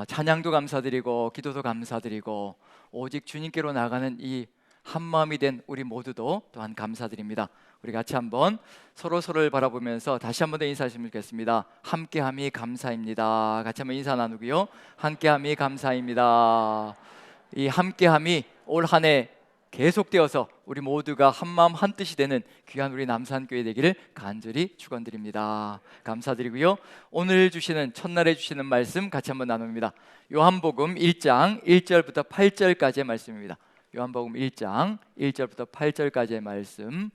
찬양도 감사드리고 기도도 감사드리고 오직 주님께로 나가는 이 한마음이 된 우리 모두도 또한 감사드립니다. 우리 같이 한번 서로를 바라보면서 다시 한번 더 인사하시면 좋겠습니다. 함께함이 감사입니다. 같이 한번 인사 나누고요. 함께함이 감사입니다. 이 함께함이 올 한 해 계속되어서 우리 모두가 한마음 한뜻이 되는 귀한 우리 남산교회 되기를 간절히 축원드립니다. 감사드리고요. 오늘 주시는 첫날에 주시는 말씀 같이 한번 나눕니다. 요한복음 1장 1절부터 8절까지의 말씀입니다. 요한복음 1장 1절부터 8절까지의 말씀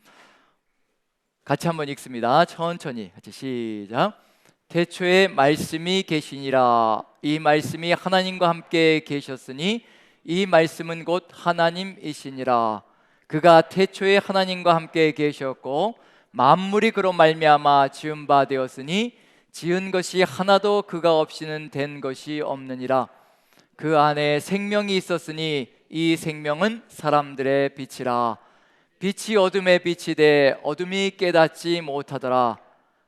같이 한번 읽습니다. 천천히 같이 시작. 태초에 말씀이 계시니라. 이 말씀이 하나님과 함께 계셨으니 이 말씀은 곧 하나님이시니라. 그가 태초에 하나님과 함께 계셨고 만물이 그로 말미암아 지은 바 되었으니 지은 것이 하나도 그가 없이는 된 것이 없느니라. 그 안에 생명이 있었으니 이 생명은 사람들의 빛이라. 빛이 어둠에 비치되 어둠이 깨닫지 못하더라.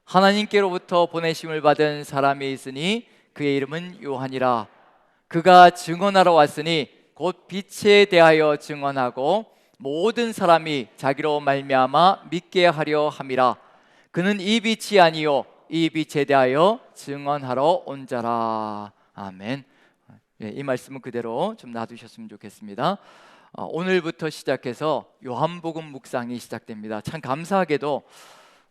하나님께로부터 보내심을 받은 사람이 있으니 그의 이름은 요한이라. 그가 증언하러 왔으니 곧 빛에 대하여 증언하고 모든 사람이 자기로 말미암아 믿게 하려 함이라. 그는 이 빛이 아니요 이 빛에 대하여 증언하러 온 자라. 아멘. 이 말씀은 그대로 좀 놔두셨으면 좋겠습니다. 오늘부터 시작해서 요한복음 묵상이 시작됩니다. 참 감사하게도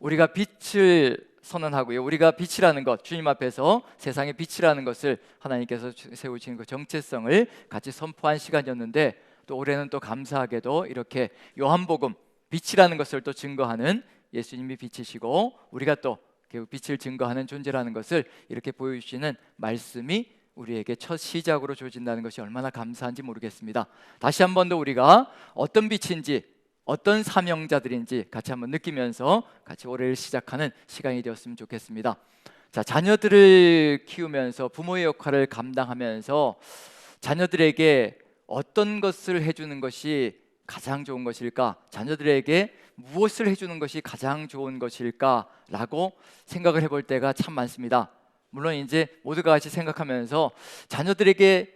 우리가 빛을 선언하고요, 우리가 빛이라는 것, 주님 앞에서 세상의 빛이라는 것을 하나님께서 세우신 그 정체성을 같이 선포한 시간이었는데, 또 올해는 또 감사하게도 이렇게 요한복음 빛이라는 것을 또 증거하는, 예수님이 빛이시고 우리가 또 그 빛을 증거하는 존재라는 것을 이렇게 보여주시는 말씀이 우리에게 첫 시작으로 주어진다는 것이 얼마나 감사한지 모르겠습니다. 다시 한 번 더 우리가 어떤 빛인지, 어떤 사명자들인지 같이 한번 느끼면서 같이 올해를 시작하는 시간이 되었으면 좋겠습니다. 자, 자녀들을 키우면서 부모의 역할을 감당하면서 자녀들에게 어떤 것을 해주는 것이 가장 좋은 것일까? 자녀들에게 무엇을 해주는 것이 가장 좋은 것일까라고 생각을 해볼 때가 참 많습니다. 물론 이제 모두가 같이 생각하면서 자녀들에게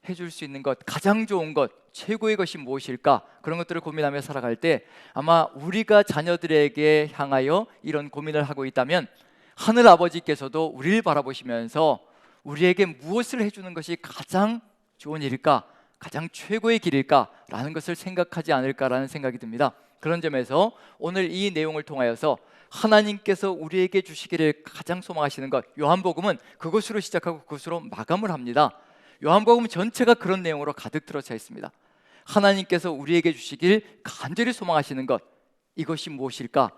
해줄 수 있는 것, 가장 좋은 것, 최고의 것이 무엇일까? 그런 것들을 고민하며 살아갈 때 아마 우리가 자녀들에게 향하여 이런 고민을 하고 있다면 하늘 아버지께서도 우리를 바라보시면서 우리에게 무엇을 해주는 것이 가장 좋은 일일까? 가장 최고의 길일까? 라는 것을 생각하지 않을까라는 생각이 듭니다. 그런 점에서 오늘 이 내용을 통하여서 하나님께서 우리에게 주시기를 가장 소망하시는 것, 요한복음은 그것으로 시작하고 그것으로 마감을 합니다. 요한복음 전체가 그런 내용으로 가득 들어차 있습니다. 하나님께서 우리에게 주시길 간절히 소망하시는 것, 이것이 무엇일까?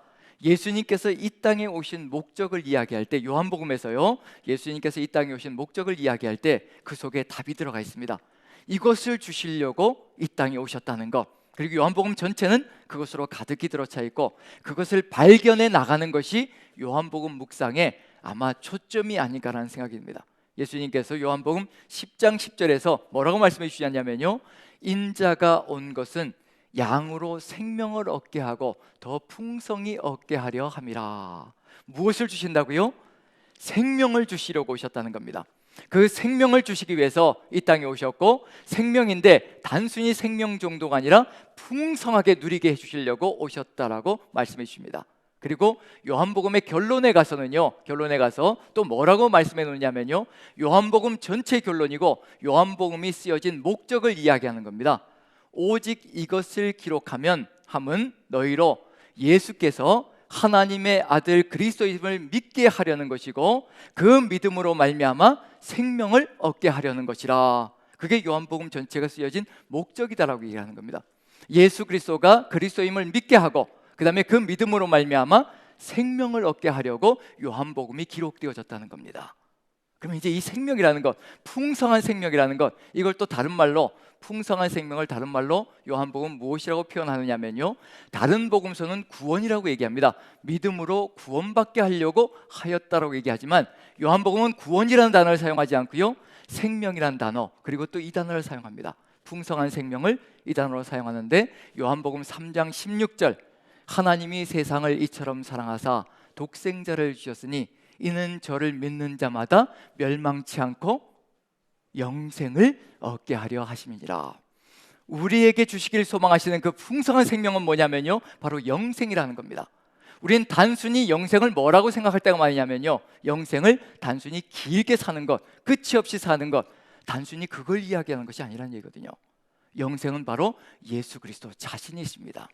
예수님께서 이 땅에 오신 목적을 이야기할 때, 요한복음에서요, 예수님께서 이 땅에 오신 목적을 이야기할 때 그 속에 답이 들어가 있습니다. 이것을 주시려고 이 땅에 오셨다는 것, 그리고 요한복음 전체는 그것으로 가득히 들어차 있고 그것을 발견해 나가는 것이 요한복음 묵상의 아마 초점이 아닐까라는 생각이 듭니다. 예수님께서 요한복음 10장 10절에서 뭐라고 말씀해 주셨냐면요, 인자가 온 것은 양으로 생명을 얻게 하고 더 풍성히 얻게 하려 함이라. 무엇을 주신다고요? 생명을 주시려고 오셨다는 겁니다. 그 생명을 주시기 위해서 이 땅에 오셨고, 생명인데 단순히 생명 정도가 아니라 풍성하게 누리게 해주시려고 오셨다라고 말씀해 주십니다. 그리고 요한복음의 결론에 가서는요, 결론에 가서 또 뭐라고 말씀해 놓냐면요, 요한복음 전체 결론이고 요한복음이 쓰여진 목적을 이야기하는 겁니다. 오직 이것을 기록하면 함은 너희로 예수께서 하나님의 아들 그리스도임을 믿게 하려는 것이고 그 믿음으로 말미암아 생명을 얻게 하려는 것이라. 그게 요한복음 전체가 쓰여진 목적이다라고 얘기하는 겁니다. 예수 그리스도가 그리스도임을 믿게 하고 그 다음에 그 믿음으로 말미암아 생명을 얻게 하려고 요한복음이 기록되어졌다는 겁니다. 그럼 이제 이 생명이라는 것, 풍성한 생명이라는 것, 이걸 또 다른 말로, 풍성한 생명을 다른 말로 요한복음 무엇이라고 표현하느냐면요, 다른 복음서는 구원이라고 얘기합니다. 믿음으로 구원받게 하려고 하였다라고 얘기하지만 요한복음은 구원이라는 단어를 사용하지 않고요, 생명이라는 단어, 그리고 또 이 단어를 사용합니다. 풍성한 생명을 이 단어로 사용하는데, 요한복음 3장 16절, 하나님이 세상을 이처럼 사랑하사 독생자를 주셨으니 이는 저를 믿는 자마다 멸망치 않고 영생을 얻게 하려 하심이니라. 우리에게 주시기를 소망하시는 그 풍성한 생명은 뭐냐면요, 바로 영생이라는 겁니다. 우리는 단순히 영생을 뭐라고 생각할 때가 많냐면요, 영생을 단순히 길게 사는 것, 끝이 없이 사는 것, 단순히 그걸 이야기하는 것이 아니라는 얘기거든요. 영생은 바로 예수 그리스도 자신이십니다.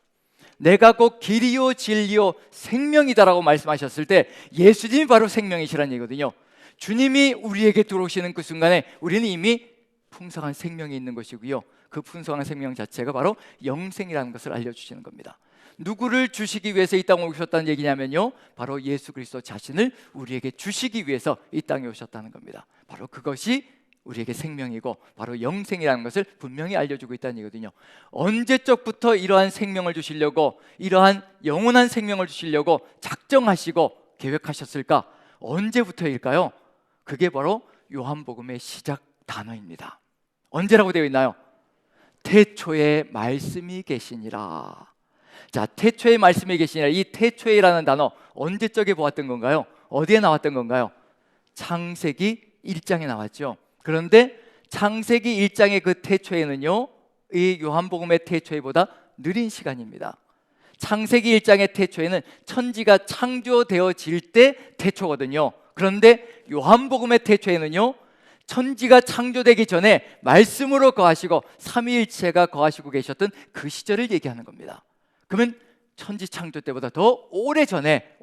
내가 곧 길이요 진리요 생명이다라고 말씀하셨을 때 예수님이 바로 생명이시라는 얘기거든요. 주님이 우리에게 들어오시는 그 순간에 우리는 이미 풍성한 생명이 있는 것이고요, 그 풍성한 생명 자체가 바로 영생이라는 것을 알려주시는 겁니다. 누구를 주시기 위해서 이 땅에 오셨다는 얘기냐면요, 바로 예수 그리스도 자신을 우리에게 주시기 위해서 이 땅에 오셨다는 겁니다. 바로 그것이 우리에게 생명이고 바로 영생이라는 것을 분명히 알려주고 있다는 얘기거든요. 언제적부터 이러한 생명을 주시려고, 이러한 영원한 생명을 주시려고 작정하시고 계획하셨을까? 언제부터일까요? 그게 바로 요한복음의 시작 단어입니다. 언제라고 되어 있나요? 태초에 말씀이 계시니라. 자, 태초에 말씀이 계시니라. 이 태초에라는 단어 언제적에 보았던 건가요? 어디에 나왔던 건가요? 창세기 1장에 나왔죠. 그런데 창세기 1장의 그 태초에는요, 이 요한복음의 태초에보다 느린 시간입니다. 창세기 1장의 태초에는 천지가 창조되어질 때 태초거든요. 그런데 요한복음의 태초에는요, 천지가 창조되기 전에 말씀으로 거하시고 삼위일체가 거하시고 계셨던 그 시절을 얘기하는 겁니다. 그러면 천지 창조 때보다 더 오래전에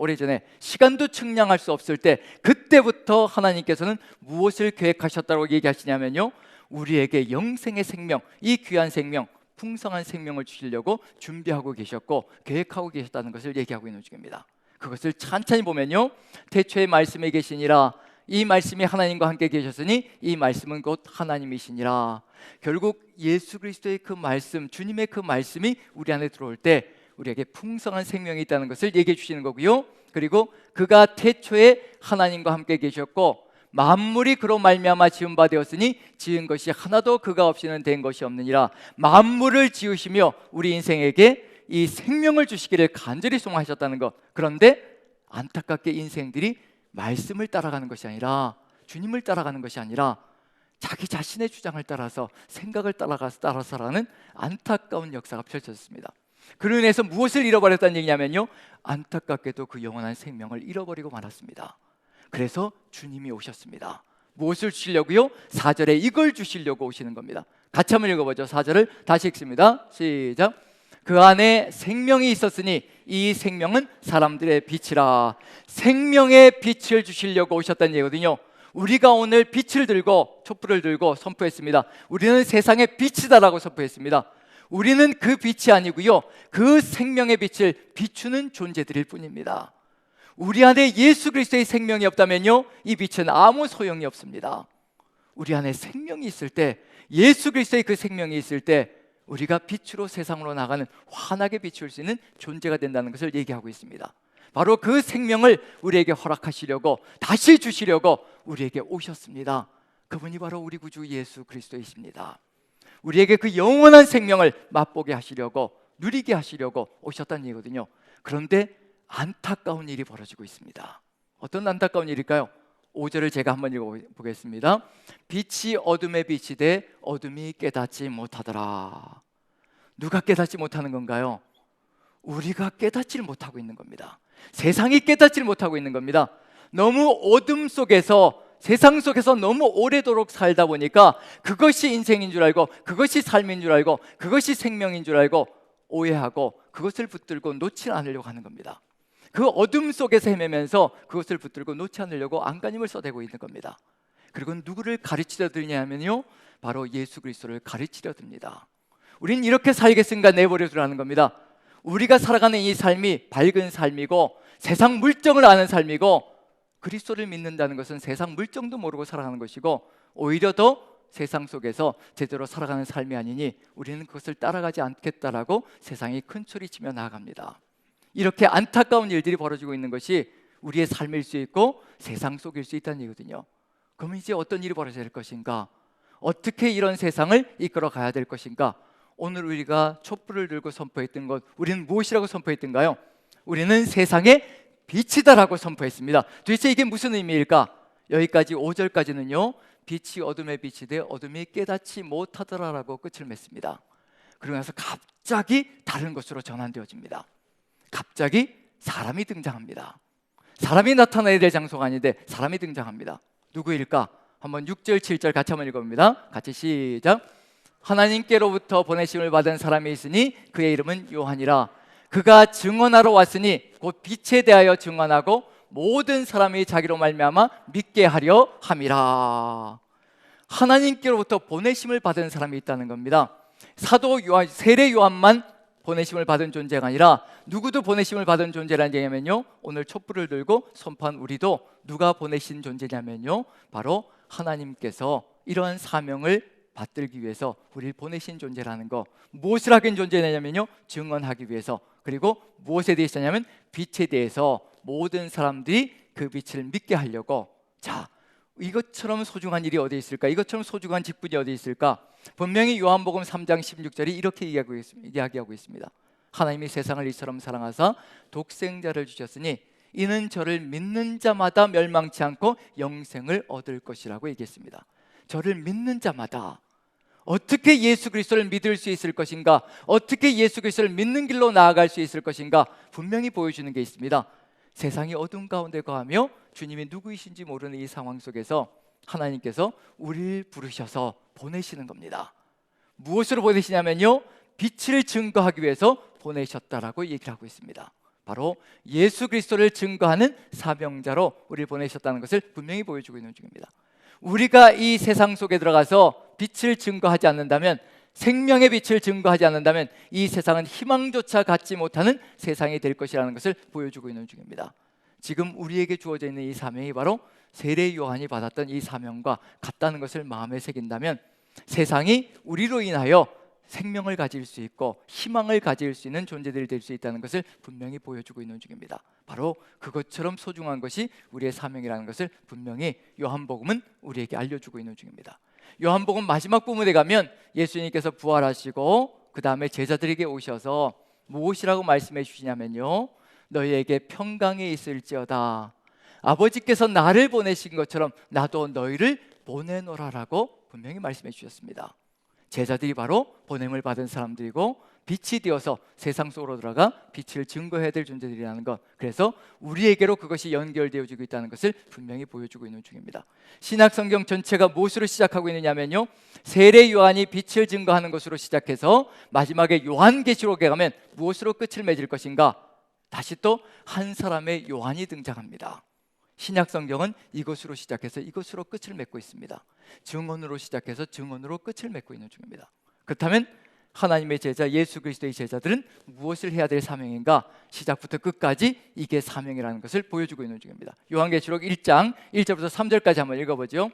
시간도 측량할 수 없을 때, 그때부터 하나님께서는 무엇을 계획하셨다고 얘기하시냐면요, 우리에게 영생의 생명, 이 귀한 생명, 풍성한 생명을 주시려고 준비하고 계셨고 계획하고 계셨다는 것을 얘기하고 있는 중입니다. 그것을 찬찬히 보면요, 태초에 말씀에 계시니라. 이 말씀이 하나님과 함께 계셨으니 이 말씀은 곧 하나님이시니라. 결국 예수 그리스도의 그 말씀, 주님의 그 말씀이 우리 안에 들어올 때 우리에게 풍성한 생명이 있다는 것을 얘기해 주시는 거고요, 그리고 그가 태초에 하나님과 함께 계셨고 만물이 그로 말미암아 지은 바 되었으니 지은 것이 하나도 그가 없이는 된 것이 없느니라. 만물을 지으시며 우리 인생에게 이 생명을 주시기를 간절히 소망하셨다는 것. 그런데 안타깝게 인생들이 말씀을 따라가는 것이 아니라, 주님을 따라가는 것이 아니라 자기 자신의 주장을 따라서, 생각을 따라서라는 안타까운 역사가 펼쳐졌습니다. 그로 인해서 무엇을 잃어버렸다는 얘기냐면요, 안타깝게도 그 영원한 생명을 잃어버리고 말았습니다. 그래서 주님이 오셨습니다. 무엇을 주시려고요? 4절에 이걸 주시려고 오시는 겁니다. 같이 한번 읽어보죠. 4절을 다시 읽습니다. 시작. 그 안에 생명이 있었으니 이 생명은 사람들의 빛이라. 생명의 빛을 주시려고 오셨다는 얘기거든요. 우리가 오늘 빛을 들고, 촛불을 들고 선포했습니다. 우리는 세상의 빛이다라고 선포했습니다. 우리는 그 빛이 아니고요, 그 생명의 빛을 비추는 존재들일 뿐입니다. 우리 안에 예수 그리스도의 생명이 없다면요, 이 빛은 아무 소용이 없습니다. 우리 안에 생명이 있을 때, 예수 그리스도의 그 생명이 있을 때 우리가 빛으로 세상으로 나가는, 환하게 비출 수 있는 존재가 된다는 것을 얘기하고 있습니다. 바로 그 생명을 우리에게 허락하시려고, 다시 주시려고 우리에게 오셨습니다. 그분이 바로 우리 구주 예수 그리스도이십니다. 우리에게 그 영원한 생명을 맛보게 하시려고, 누리게 하시려고 오셨다는 얘기거든요. 그런데 안타까운 일이 벌어지고 있습니다. 어떤 안타까운 일일까요? 5절을 제가 한번 읽어보겠습니다. 빛이 어둠에 빛이 돼 어둠이 깨닫지 못하더라. 누가 깨닫지 못하는 건가요? 우리가 깨닫지를 못하고 있는 겁니다. 세상이 깨닫지를 못하고 있는 겁니다. 너무 어둠 속에서, 세상 속에서 너무 오래도록 살다 보니까 그것이 인생인 줄 알고, 그것이 삶인 줄 알고, 그것이 생명인 줄 알고 오해하고 그것을 붙들고 놓지 않으려고 하는 겁니다. 그 어둠 속에서 헤매면서 그것을 붙들고 놓지 않으려고 안간힘을 써대고 있는 겁니다. 그리고 누구를 가르치려 드냐면요, 바로 예수 그리스도를 가르치려 듭니다. 우린 이렇게 살겠습니까? 내버려 두라는 겁니다. 우리가 살아가는 이 삶이 밝은 삶이고 세상 물정을 아는 삶이고, 그리스도를 믿는다는 것은 세상 물정도 모르고 살아가는 것이고, 오히려 더 세상 속에서 제대로 살아가는 삶이 아니니 우리는 그것을 따라가지 않겠다라고 세상이 큰 소리치며 나아갑니다. 이렇게 안타까운 일들이 벌어지고 있는 것이 우리의 삶일 수 있고 세상 속일 수 있다는 얘기거든요. 그럼 이제 어떤 일이 벌어져야 될 것인가? 어떻게 이런 세상을 이끌어 가야 될 것인가? 오늘 우리가 촛불을 들고 선포했던 것, 우리는 무엇이라고 선포했던가요? 우리는 세상의 빛이다라고 선포했습니다. 도대체 이게 무슨 의미일까? 여기까지 5절까지는요, 빛이 어둠에 빛이 돼 어둠이 깨닫지 못하더라라고 끝을 맺습니다. 그러고 나서 갑자기 다른 것으로 전환되어집니다. 갑자기 사람이 등장합니다. 사람이 나타나야 될 장소가 아닌데 사람이 등장합니다. 누구일까? 한번 6절 7절 같이 한번 읽어봅니다. 같이 시작. 하나님께로부터 보내심을 받은 사람이 있으니 그의 이름은 요한이라. 그가 증언하러 왔으니 곧 빛에 대하여 증언하고 모든 사람이 자기로 말미암아 믿게 하려 함이라. 하나님께로부터 보내심을 받은 사람이 있다는 겁니다. 사도 요한, 세례 요한만 보내심을 받은 존재가 아니라 누구도 보내심을 받은 존재라는 얘기냐면요, 오늘 촛불을 들고 선포한 우리도 누가 보내신 존재냐면요, 바로 하나님께서 이러한 사명을 받들기 위해서 우리를 보내신 존재라는 거. 무엇을 하긴 존재냐면요, 증언하기 위해서. 그리고 무엇에 대해서냐면 빛에 대해서 모든 사람들이 그 빛을 믿게 하려고. 자, 이것처럼 소중한 일이 어디 있을까? 이것처럼 소중한 직분이 어디 있을까? 분명히 요한복음 3장 16절이 이렇게 이야기하고 있습니다. 하나님이 세상을 이처럼 사랑하사 독생자를 주셨으니 이는 저를 믿는 자마다 멸망치 않고 영생을 얻을 것이라고 얘기했습니다. 저를 믿는 자마다. 어떻게 예수 그리스도를 믿을 수 있을 것인가? 어떻게 예수 그리스도를 믿는 길로 나아갈 수 있을 것인가? 분명히 보여주는 게 있습니다. 세상이 어둠 가운데 거하며 주님이 누구이신지 모르는 이 상황 속에서 하나님께서 우리를 부르셔서 보내시는 겁니다. 무엇으로 보내시냐면요, 빛을 증거하기 위해서 보내셨다라고 얘기를 하고 있습니다. 바로 예수 그리스도를 증거하는 사명자로 우리를 보내셨다는 것을 분명히 보여주고 있는 중입니다. 우리가 이 세상 속에 들어가서 빛을 증거하지 않는다면, 생명의 빛을 증거하지 않는다면 이 세상은 희망조차 갖지 못하는 세상이 될 것이라는 것을 보여주고 있는 중입니다. 지금 우리에게 주어져 있는 이 사명이 바로 세례 요한이 받았던 이 사명과 같다는 것을 마음에 새긴다면 세상이 우리로 인하여 생명을 가질 수 있고 희망을 가질 수 있는 존재들이 될 수 있다는 것을 분명히 보여주고 있는 중입니다. 바로 그것처럼 소중한 것이 우리의 사명이라는 것을 분명히 요한복음은 우리에게 알려주고 있는 중입니다. 요한복음 마지막 부분에 가면 예수님께서 부활하시고 그 다음에 제자들에게 오셔서 무엇이라고 말씀해 주시냐면요, 너희에게 평강이 있을지어다. 아버지께서 나를 보내신 것처럼 나도 너희를 보내노라라고 분명히 말씀해 주셨습니다. 제자들이 바로 보냄을 받은 사람들이고 빛이 되어서 세상 속으로 들어가 빛을 증거해야 될 존재들이라는 것, 그래서 우리에게로 그것이 연결되어지고 있다는 것을 분명히 보여주고 있는 중입니다. 신약성경 전체가 무엇으로 시작하고 있느냐면요, 세례 요한이 빛을 증거하는 것으로 시작해서 마지막에 요한계시록에 가면 무엇으로 끝을 맺을 것인가? 다시 또 한 사람의 요한이 등장합니다. 신약성경은 이것으로 시작해서 이것으로 끝을 맺고 있습니다. 증언으로 시작해서 증언으로 끝을 맺고 있는 중입니다. 그렇다면 하나님의 제자 예수 그리스도의 제자들은 무엇을 해야 될 사명인가? 시작부터 끝까지 이게 사명이라는 것을 보여주고 있는 중입니다. 요한계시록 1장 1절부터 3절까지 한번 읽어보죠.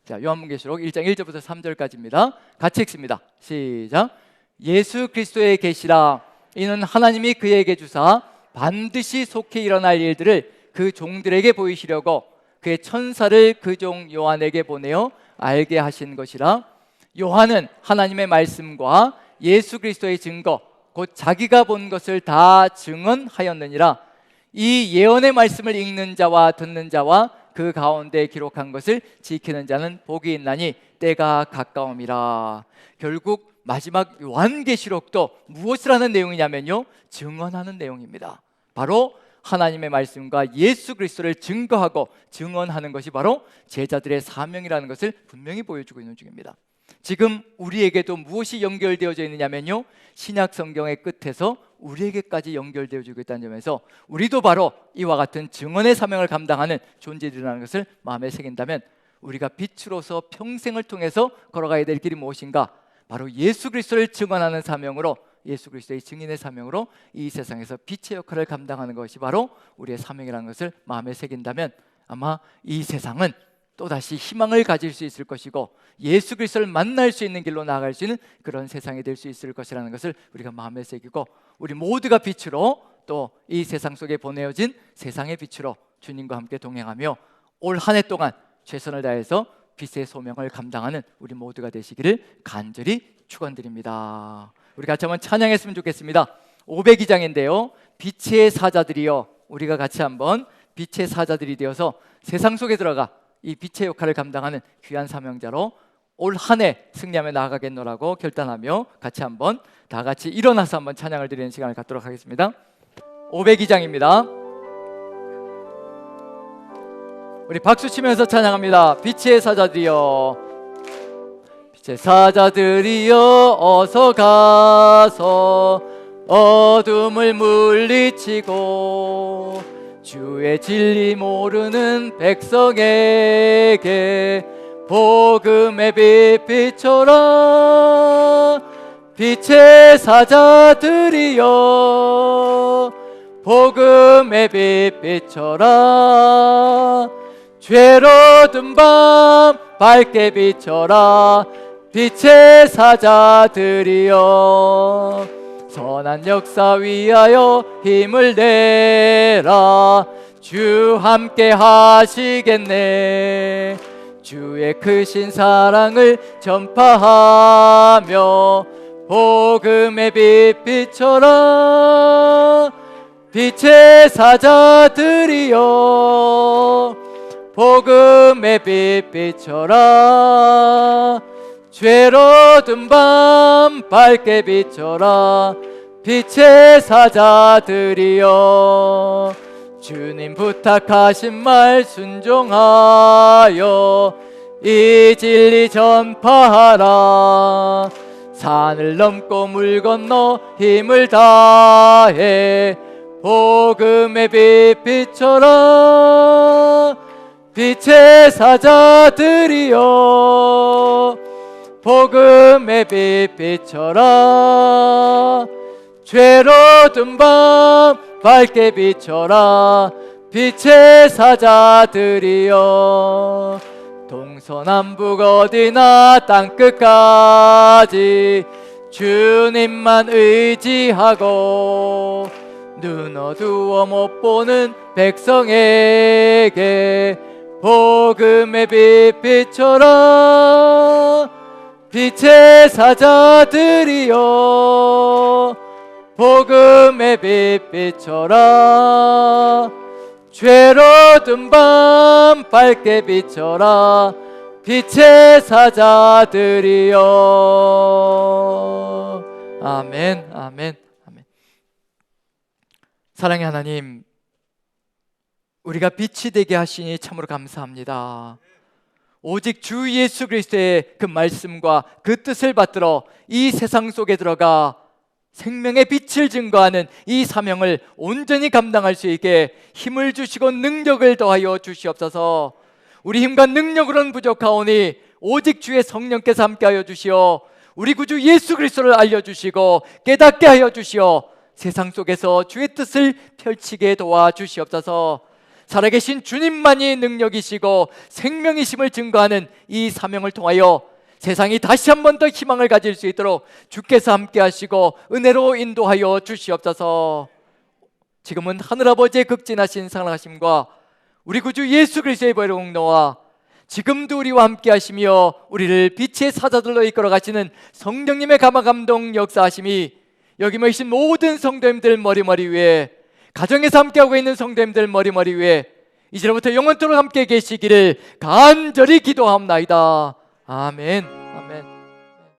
자, 요한계시록 1장 1절부터 3절까지입니다. 같이 읽습니다. 시작. 예수 그리스도의 계시라. 이는 하나님이 그에게 주사 반드시 속히 일어날 일들을 그 종들에게 보이시려고 그의 천사를 그 종 요한에게 보내어 알게 하신 것이라. 요한은 하나님의 말씀과 예수 그리스도의 증거, 곧 자기가 본 것을 다 증언하였느니라. 이 예언의 말씀을 읽는 자와 듣는 자와 그 가운데 기록한 것을 지키는 자는 복이 있나니 때가 가까움이라. 결국 마지막 요한계시록도 무엇을 하는 내용이냐면요, 증언하는 내용입니다. 바로 하나님의 말씀과 예수 그리스도를 증거하고 증언하는 것이 바로 제자들의 사명이라는 것을 분명히 보여주고 있는 중입니다. 지금 우리에게도 무엇이 연결되어져 있느냐면요, 신약 성경의 끝에서 우리에게까지 연결되어지고 있다는 점에서 우리도 바로 이와 같은 증언의 사명을 감당하는 존재들이라는 것을 마음에 새긴다면 우리가 빛으로서 평생을 통해서 걸어가야 될 길이 무엇인가? 바로 예수 그리스도를 증언하는 사명으로, 예수 그리스도의 증인의 사명으로 이 세상에서 빛의 역할을 감당하는 것이 바로 우리의 사명이라는 것을 마음에 새긴다면 아마 이 세상은 또다시 희망을 가질 수 있을 것이고 예수 그리스도를 만날 수 있는 길로 나아갈 수 있는 그런 세상이 될 수 있을 것이라는 것을 우리가 마음에 새기고, 우리 모두가 빛으로 또 이 세상 속에 보내어진 세상의 빛으로 주님과 함께 동행하며 올 한 해 동안 최선을 다해서 빛의 소명을 감당하는 우리 모두가 되시기를 간절히 축원드립니다. 우리 같이 한번 찬양했으면 좋겠습니다. 502장인데요, 빛의 사자들이여, 우리가 같이 한번 빛의 사자들이 되어서 세상 속에 들어가 이 빛의 역할을 감당하는 귀한 사명자로 올 한 해 승리하며 나아가겠노라고 결단하며 같이 한번 다 같이 일어나서 한번 찬양을 드리는 시간을 갖도록 하겠습니다. 502장입니다. 우리 박수 치면서 찬양합니다. 빛의 사자들이여, 빛의 사자들이여, 어서 가서 어둠을 물리치고 주의 진리 모르는 백성에게 복음의 빛 비춰라. 빛의 사자들이여, 복음의 빛 비춰라. 죄로 든 밤 밝게 비춰라. 빛의 사자들이여, 선한 역사 위하여 힘을 내라. 주 함께 하시겠네. 주의 크신 사랑을 전파하며 복음의 빛 비춰라. 빛의 사자들이여, 복음의 빛 비춰라. 죄로 든 밤 밝게 비춰라. 빛의 사자들이여, 주님 부탁하신 말 순종하여 이 진리 전파하라. 산을 넘고 물 건너 힘을 다해 복음의 빛 비춰라. 빛의 사자들이여, 복음의 빛 비춰라. 죄로 든 밤 밝게 비춰라. 빛의 사자들이여, 동서남북 어디나 땅끝까지 주님만 의지하고 눈 어두워 못 보는 백성에게 복음의 빛 비춰라. 빛의 사자들이여, 복음의 빛 비춰라. 죄로 든 밤 밝게 비춰라. 빛의 사자들이여. 아멘, 아멘, 아멘. 사랑의 하나님, 우리가 빛이 되게 하시니 참으로 감사합니다. 오직 주 예수 그리스도의 그 말씀과 그 뜻을 받들어 이 세상 속에 들어가 생명의 빛을 증거하는 이 사명을 온전히 감당할 수 있게 힘을 주시고 능력을 더하여 주시옵소서. 우리 힘과 능력으로는 부족하오니 오직 주의 성령께서 함께하여 주시어 우리 구주 예수 그리스도를 알려주시고 깨닫게 하여 주시어 세상 속에서 주의 뜻을 펼치게 도와주시옵소서. 살아계신 주님만이 능력이시고 생명이심을 증거하는 이 사명을 통하여 세상이 다시 한 번 더 희망을 가질 수 있도록 주께서 함께 하시고 은혜로 인도하여 주시옵소서. 지금은 하늘아버지의 극진하신 사랑하심과 우리 구주 예수 그리스도의 보혈의 공로와 지금도 우리와 함께 하시며 우리를 빛의 사자들로 이끌어 가시는 성령님의 감화감동 역사하심이 여기 모이신 모든 성도님들 머리머리 위에, 가정에서 함께하고 있는 성도님들 머리머리 위에 이제로부터 영원토록 함께 계시기를 간절히 기도하옵나이다. 아멘, 아멘.